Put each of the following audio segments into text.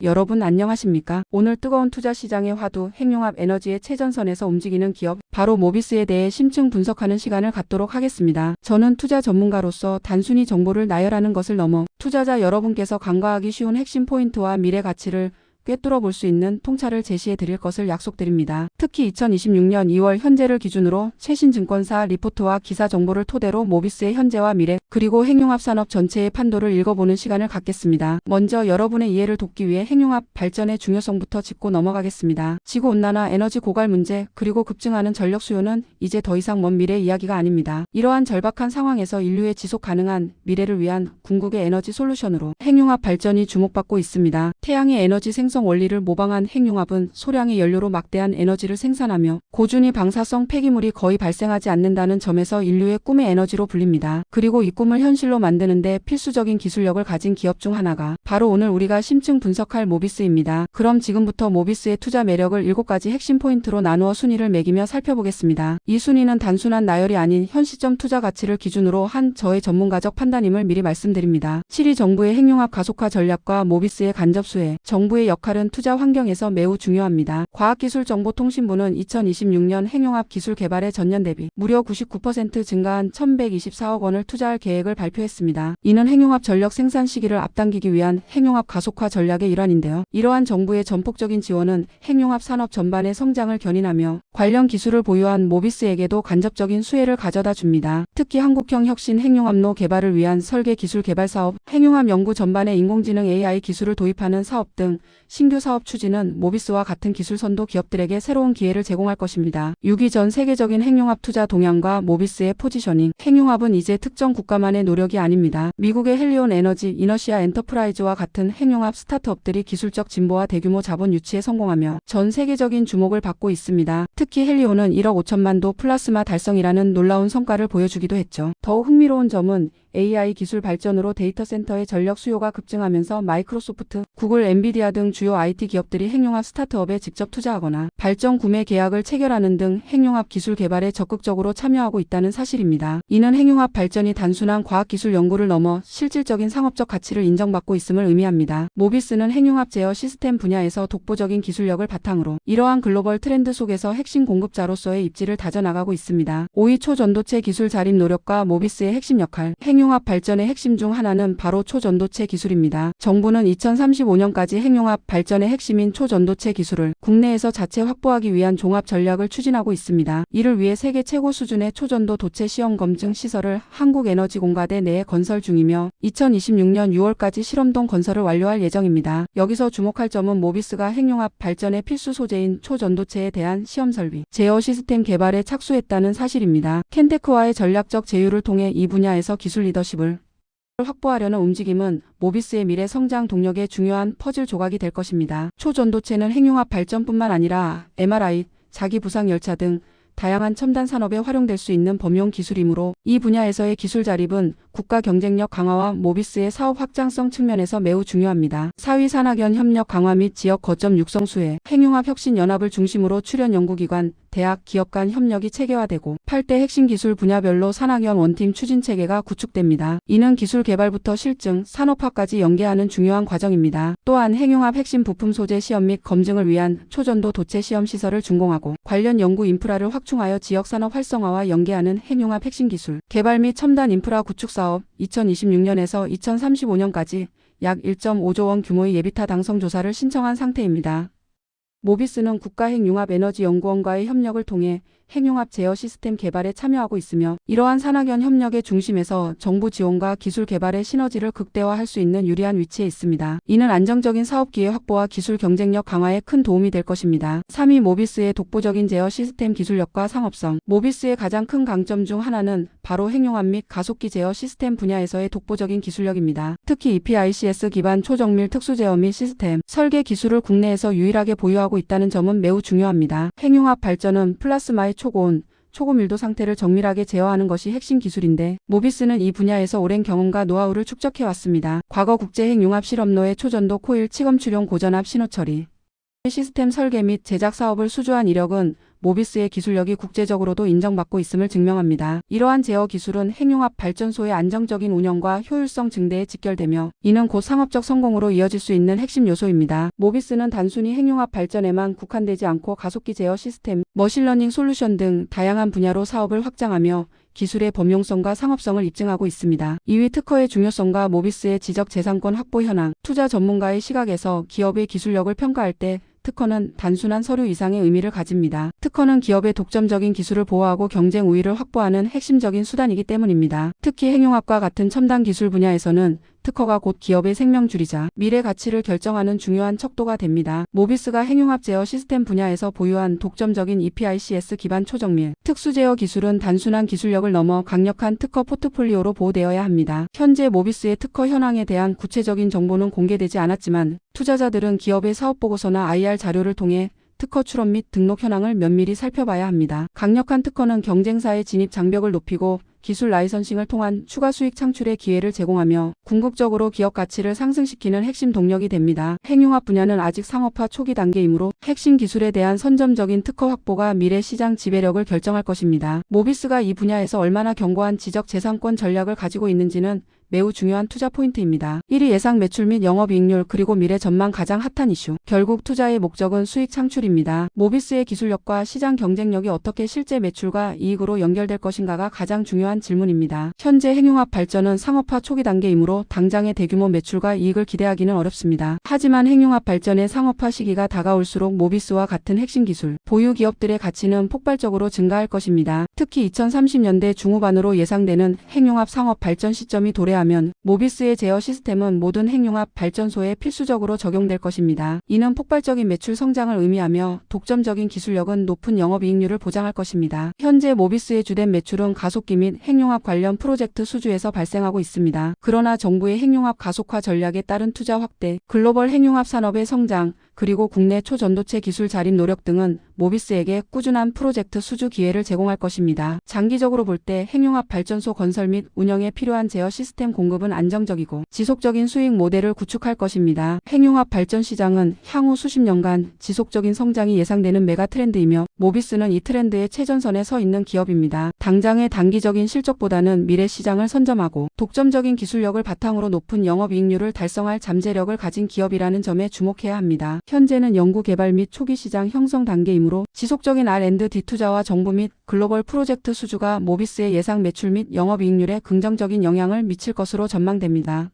여러분 안녕하십니까? 오늘 뜨거운 투자 시장의 화두 핵융합 에너지의 최전선에서 움직이는 기업 바로 모비스에 대해 심층 분석하는 시간을 갖도록 하겠습니다. 저는 투자 전문가로서 단순히 정보를 나열하는 것을 넘어 투자자 여러분께서 간과하기 쉬운 핵심 포인트와 미래 가치를 꿰뚫어 볼 수 있는 통찰을 제시해 드릴 것을 약속드립니다. 특히 2026년 2월 현재를 기준으로 최신 증권사 리포트와 기사 정보를 토대로 모비스의 현재와 미래 그리고 핵융합 산업 전체의 판도를 읽어보는 시간을 갖겠습니다. 먼저 여러분의 이해를 돕기 위해 핵융합 발전의 중요성부터 짚고 넘어가겠습니다. 지구온난화, 에너지 고갈 문제 그리고 급증하는 전력 수요는 이제 더 이상 먼 미래 이야기가 아닙니다. 이러한 절박한 상황에서 인류의 지속 가능한 미래를 위한 궁극의 에너지 솔루션으로 핵융합 발전이 주목받고 있습니다. 태양의 에너지 생성 원리를 모방한 핵융합은 소량의 연료로 막대한 에너지를 생산하며 고준위 방사성 폐기물이 거의 발생하지 않는다는 점에서 인류의 꿈의 에너지로 불립니다. 그리고 이 꿈을 현실로 만드는데 필수적인 기술력을 가진 기업 중 하나가 바로 오늘 우리가 심층 분석할 모비스입니다. 그럼 지금부터 모비스의 투자 매력을 7가지 핵심 포인트로 나누어 순위를 매기며 살펴보겠습니다. 이 순위는 단순한 나열이 아닌 현 시점 투자 가치를 기준으로 한 저의 전문가적 판단임을 미리 말씀드립니다. 7위 정부의 핵융합 가속화 전략과 모비스의 간접 수혜. 정부의 역할은 투자 환경에서 매우 중요합니다. 과학기술정보통신부는 2026년 핵융합 기술 개발에 전년 대비 무려 99% 증가한 1,124억 원을 투자할 계획을 발표했습니다. 이는 핵융합 전력 생산 시기를 앞당기기 위한 핵융합 가속화 전략의 일환인데요. 이러한 정부의 전폭적인 지원은 핵융합 산업 전반의 성장을 견인하며 관련 기술을 보유한 모비스에게도 간접적인 수혜를 가져다 줍니다. 특히 한국형 혁신 핵융합로 개발을 위한 설계 기술 개발 사업, 핵융합 연구 전반에 인공지능 AI 기술을 도입하는 사업 등 신규 사업 추진은 모비스와 같은 기술선도 기업들에게 새로운 기회를 제공할 것입니다. 6위 전 세계적인 핵융합 투자 동향과 모비스의 포지셔닝. 핵융합은 이제 특정 국가만의 노력이 아닙니다. 미국의 헬리온 에너지, 이너시아 엔터프라이즈와 같은 핵융합 스타트업들이 기술적 진보와 대규모 자본 유치에 성공하며 전 세계적인 주목을 받고 있습니다. 특히 헬리온은 1억 5천만 도 플라스마 달성이라는 놀라운 성과를 보여주기도 했죠. 더욱 흥미로운 점은 AI 기술 발전으로 데이터 센터의 전력 수요가 급증하면서 마이크로소프트, 구글, 엔비디아 등 주요 IT 기업들이 핵융합 스타트업에 직접 투자하거나 발전 구매 계약을 체결하는 등 핵융합 기술 개발에 적극적으로 참여하고 있다는 사실입니다. 이는 핵융합 발전이 단순한 과학기술 연구를 넘어 실질적인 상업적 가치를 인정받고 있음을 의미합니다. 모비스는 핵융합 제어 시스템 분야에서 독보적인 기술력을 바탕으로 이러한 글로벌 트렌드 속에서 핵심 공급자로서의 입지를 다져나가고 있습니다. 5위 초전도체 기술 자립 노력과 모비스의 핵심 역할. 핵융합 발전의 핵심 중 하나는 바로 초전도체 기술입니다. 정부는 2035년까지 핵융합 발전의 핵심인 초전도체 기술을 국내에서 자체 확보하기 위한 종합 전략을 추진하고 있습니다. 이를 위해 세계 최고 수준의 초전도 도체 시험 검증 시설을 한국에너지공과대 내에 건설 중이며 2026년 6월까지 실험동 건설을 완료할 예정입니다. 여기서 주목할 점은 모비스가 핵융합 발전의 필수 소재인 초전도체에 대한 시험 설비, 제어 시스템 개발에 착수했다는 사실입니다. 켄테크와의 전략적 제휴를 통해 이 분야에서 기술 리더십을 확보하려는 움직임은 모비스의 미래 성장 동력의 중요한 퍼즐 조각이 될 것입니다. 초전도체는 핵융합 발전뿐만 아니라 MRI, 자기 부상 열차 등 다양한 첨단 산업에 활용될 수 있는 범용 기술이므로 이 분야에서의 기술 자립은 국가 경쟁력 강화와 모비스의 사업 확장성 측면에서 매우 중요합니다. 4위 산학연 협력 강화 및 지역 거점 육성 수혜. 핵융합 혁신 연합을 중심으로 출연 연구기관, 대학, 기업 간 협력이 체계화되고 8대 핵심 기술 분야별로 산학연 원팀 추진 체계가 구축됩니다. 이는 기술 개발부터 실증, 산업화까지 연계하는 중요한 과정입니다. 또한 핵융합 핵심 부품 소재 시험 및 검증을 위한 초전도 도체 시험 시설을 준공하고 관련 연구 인프라를 확충하여 지역 산업 활성화와 연계하는 핵융합 핵심 기술 개발 및 첨단 인프라 구축 사업. 2026년에서 2035년까지 약 1.5조 원 규모의 예비타 당선 조사를 신청한 상태입니다. 모비스는 국가핵융합에너지연구원과의 협력을 통해 핵융합 제어 시스템 개발에 참여하고 있으며 이러한 산학연 협력의 중심에서 정부 지원과 기술 개발의 시너지를 극대화할 수 있는 유리한 위치에 있습니다. 이는 안정적인 사업 기회 확보와 기술 경쟁력 강화에 큰 도움이 될 것입니다. 3위 모비스의 독보적인 제어 시스템 기술력과 상업성. 모비스의 가장 큰 강점 중 하나는 바로 핵융합 및 가속기 제어 시스템 분야에서의 독보적인 기술력입니다. 특히 EPICS 기반 초정밀 특수 제어 및 시스템 설계 기술을 국내에서 유일하게 보유하고 있다는 점은 매우 중요합니다. 핵융합 발전은 플라스마의 초고온, 초고밀도 상태를 정밀하게 제어하는 것이 핵심 기술인데 모비스는 이 분야에서 오랜 경험과 노하우를 축적해왔습니다. 과거 국제핵융합 실험로의 초전도 코일 치검 출용 고전압 신호 처리 시스템 설계 및 제작 사업을 수주한 이력은 모비스의 기술력이 국제적으로도 인정받고 있음을 증명합니다. 이러한 제어 기술은 핵융합 발전소의 안정적인 운영과 효율성 증대에 직결되며 이는 곧 상업적 성공으로 이어질 수 있는 핵심 요소입니다. 모비스는 단순히 핵융합 발전에만 국한되지 않고 가속기 제어 시스템, 머신러닝 솔루션 등 다양한 분야로 사업을 확장하며 기술의 범용성과 상업성을 입증하고 있습니다. 2위 특허의 중요성과 모비스의 지적 재산권 확보 현황. 투자 전문가의 시각에서 기업의 기술력을 평가할 때 특허는 단순한 서류 이상의 의미를 가집니다. 특허는 기업의 독점적인 기술을 보호하고 경쟁 우위를 확보하는 핵심적인 수단이기 때문입니다. 특히 핵융합과 같은 첨단 기술 분야에서는 특허가 곧 기업의 생명줄이자 미래 가치를 결정하는 중요한 척도가 됩니다. 모비스가 핵융합 제어 시스템 분야에서 보유한 독점적인 EPICS 기반 초정밀 특수 제어 기술은 단순한 기술력을 넘어 강력한 특허 포트폴리오로 보호되어야 합니다. 현재 모비스의 특허 현황에 대한 구체적인 정보는 공개되지 않았지만 투자자들은 기업의 사업보고서나 IR 자료를 통해 특허 출원 및 등록 현황을 면밀히 살펴봐야 합니다. 강력한 특허는 경쟁사의 진입 장벽을 높이고 기술 라이선싱을 통한 추가 수익 창출의 기회를 제공하며 궁극적으로 기업 가치를 상승시키는 핵심 동력이 됩니다. 핵융합 분야는 아직 상업화 초기 단계이므로 핵심 기술에 대한 선점적인 특허 확보가 미래 시장 지배력을 결정할 것입니다. 모비스가 이 분야에서 얼마나 견고한 지적 재산권 전략을 가지고 있는지는 매우 중요한 투자 포인트입니다. 1위 예상 매출 및 영업이익률 그리고 미래 전망. 가장 핫한 이슈. 결국 투자의 목적은 수익 창출입니다. 모비스의 기술력과 시장 경쟁력이 어떻게 실제 매출과 이익으로 연결될 것인가가 가장 중요한 질문입니다. 현재 핵융합 발전은 상업화 초기 단계이므로 당장의 대규모 매출과 이익을 기대하기는 어렵습니다. 하지만 핵융합 발전의 상업화 시기가 다가올수록 모비스와 같은 핵심 기술 보유 기업들의 가치는 폭발적으로 증가할 것입니다. 특히 2030년대 중후반으로 예상되는 핵융합 상업 발전 시점이 도래하면 모비스의 제어 시스템은 모든 핵융합 발전소에 필수적으로 적용될 것입니다. 이는 폭발적인 매출 성장을 의미하며 독점적인 기술력은 높은 영업이익률을 보장할 것입니다. 현재 모비스의 주된 매출은 가속기 및 핵융합 관련 프로젝트 수주에서 발생하고 있습니다. 그러나 정부의 핵융합 가속화 전략에 따른 투자 확대, 글로벌 핵융합 산업의 성장, 그리고 국내 초전도체 기술 자립 노력 등은 모비스에게 꾸준한 프로젝트 수주 기회를 제공할 것입니다. 장기적으로 볼 때 핵융합 발전소 건설 및 운영에 필요한 제어 시스템 공급은 안정적이고 지속적인 수익 모델을 구축할 것입니다. 핵융합 발전 시장은 향후 수십 년간 지속적인 성장이 예상되는 메가 트렌드이며 모비스는 이 트렌드의 최전선에 서 있는 기업입니다. 당장의 단기적인 실적보다는 미래 시장을 선점하고 독점적인 기술력을 바탕으로 높은 영업이익률을 달성할 잠재력을 가진 기업이라는 점에 주목해야 합니다. 현재는 연구개발 및 초기 시장 형성 단계이므로 지속적인 R&D 투자와 정부 및 글로벌 프로젝트 수주가 모비스의 예상 매출 및 영업이익률에 긍정적인 영향을 미칠 것으로 전망됩니다.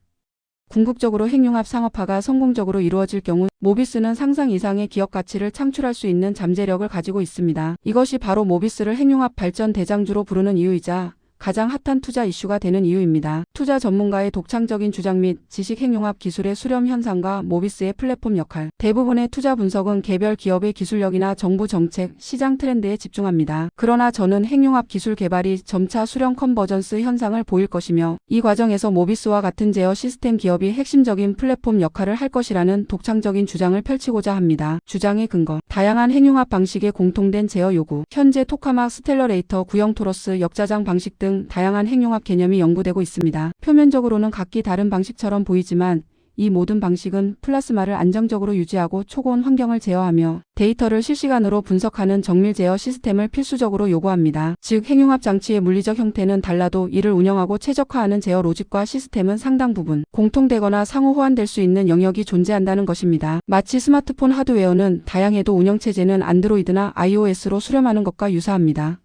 궁극적으로 핵융합 상업화가 성공적으로 이루어질 경우 모비스는 상상 이상의 기업 가치를 창출할 수 있는 잠재력을 가지고 있습니다. 이것이 바로 모비스를 핵융합 발전 대장주로 부르는 이유이자 가장 핫한 투자 이슈가 되는 이유입니다. 투자 전문가의 독창적인 주장 및 지식 핵융합 기술의 수렴 현상과 모비스의 플랫폼 역할. 대부분의 투자 분석은 개별 기업의 기술력이나 정부 정책, 시장 트렌드에 집중합니다. 그러나 저는 핵융합 기술 개발이 점차 수렴 컨버전스 현상을 보일 것이며 이 과정에서 모비스와 같은 제어 시스템 기업이 핵심적인 플랫폼 역할을 할 것이라는 독창적인 주장을 펼치고자 합니다. 주장의 근거. 다양한 핵융합 방식의 공통된 제어 요구. 현재 토카막 스텔러레이터, 구형 토러스, 역자장 방식 등 다양한 핵융합 개념이 연구되고 있습니다. 표면적으로는 각기 다른 방식처럼 보이지만 이 모든 방식은 플라스마를 안정적으로 유지하고 초고온 환경을 제어하며 데이터를 실시간으로 분석하는 정밀 제어 시스템을 필수적으로 요구합니다. 즉 핵융합 장치의 물리적 형태는 달라도 이를 운영하고 최적화하는 제어 로직과 시스템은 상당 부분 공통되거나 상호 호환될 수 있는 영역이 존재한다는 것입니다. 마치 스마트폰 하드웨어는 다양해도 운영체제는 안드로이드나 iOS로 수렴하는 것과 유사합니다.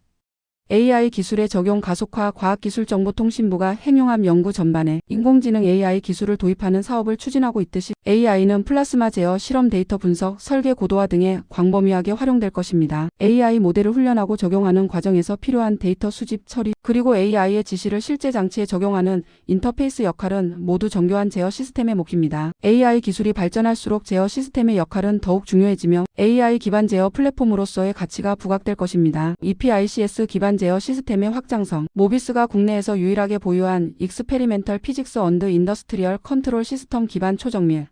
AI 기술의 적용 가속화 과학기술정보통신부가 핵융합 연구 전반에 인공지능 AI 기술을 도입하는 사업을 추진하고 있듯이 AI는 플라스마 제어, 실험 데이터 분석, 설계 고도화 등에 광범위하게 활용될 것입니다. AI 모델을 훈련하고 적용하는 과정에서 필요한 데이터 수집, 처리, 그리고 AI의 지시를 실제 장치에 적용하는 인터페이스 역할은 모두 정교한 제어 시스템의 몫입니다. AI 기술이 발전할수록 제어 시스템의 역할은 더욱 중요해지며 AI 기반 제어 플랫폼으로서의 가치가 부각될 것입니다. EPICS 기반 제어 시스템의 확장성. 모비스가 국내에서 유일하게 보유한 익스페리멘털 피직스 언드 인더스트리얼 컨트롤 시스템 기반 초정밀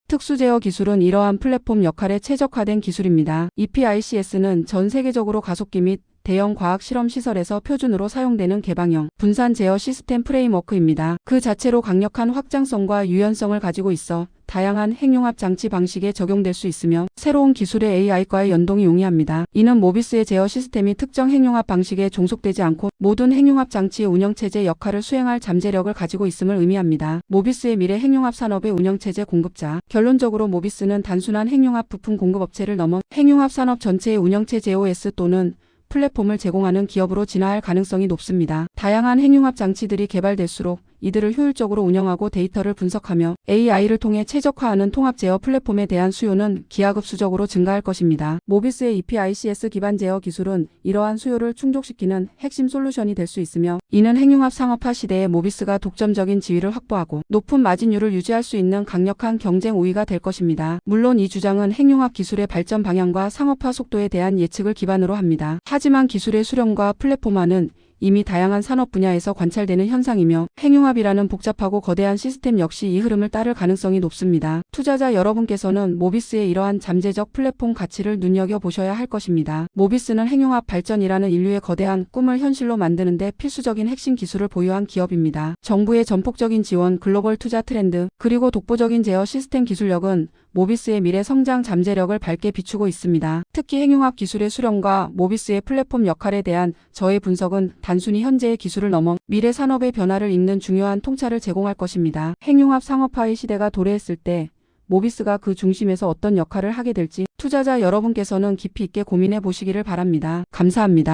특수 제어 기술은 이러한 플랫폼 역할에 최적화된 기술입니다. EPICS는 전 세계적으로 가속기 및 대형 과학 실험 시설에서 표준으로 사용되는 개방형 분산 제어 시스템 프레임워크입니다. 그 자체로 강력한 확장성과 유연성을 가지고 있어 다양한 핵융합 장치 방식에 적용될 수 있으며 새로운 기술의 AI과의 연동이 용이합니다. 이는 모비스의 제어 시스템이 특정 핵융합 방식에 종속되지 않고 모든 핵융합 장치의 운영체제 역할을 수행할 잠재력을 가지고 있음을 의미합니다. 모비스의 미래 핵융합 산업의 운영체제 공급자. 결론적으로 모비스는 단순한 핵융합 부품 공급업체를 넘어 핵융합 산업 전체의 운영체제 OS 또는 플랫폼을 제공하는 기업으로 진화할 가능성이 높습니다. 다양한 핵융합 장치들이 개발될수록 이들을 효율적으로 운영하고 데이터를 분석하며 AI를 통해 최적화하는 통합 제어 플랫폼에 대한 수요는 기하급수적으로 증가할 것입니다. 모비스의 EPICS 기반 제어 기술은 이러한 수요를 충족시키는 핵심 솔루션이 될 수 있으며 이는 핵융합 상업화 시대에 모비스가 독점적인 지위를 확보하고 높은 마진율을 유지할 수 있는 강력한 경쟁 우위가 될 것입니다. 물론 이 주장은 핵융합 기술의 발전 방향과 상업화 속도에 대한 예측을 기반으로 합니다. 하지만 기술의 수렴과 플랫폼화는 이미 다양한 산업 분야에서 관찰되는 현상이며 핵융합이라는 복잡하고 거대한 시스템 역시 이 흐름을 따를 가능성이 높습니다. 투자자 여러분께서는 모비스의 이러한 잠재적 플랫폼 가치를 눈여겨보셔야 할 것입니다. 모비스는 핵융합 발전이라는 인류의 거대한 꿈을 현실로 만드는 데 필수적인 핵심 기술을 보유한 기업입니다. 정부의 전폭적인 지원, 글로벌 투자 트렌드, 그리고 독보적인 제어 시스템 기술력은 모비스의 미래 성장 잠재력을 밝게 비추고 있습니다. 특히 핵융합 기술의 수렴과 모비스의 플랫폼 역할에 대한 저의 분석은 단순히 현재의 기술을 넘어 미래 산업의 변화를 읽는 중요한 통찰을 제공할 것입니다. 핵융합 상업화의 시대가 도래했을 때 모비스가 그 중심에서 어떤 역할을 하게 될지 투자자 여러분께서는 깊이 있게 고민해 보시기를 바랍니다. 감사합니다.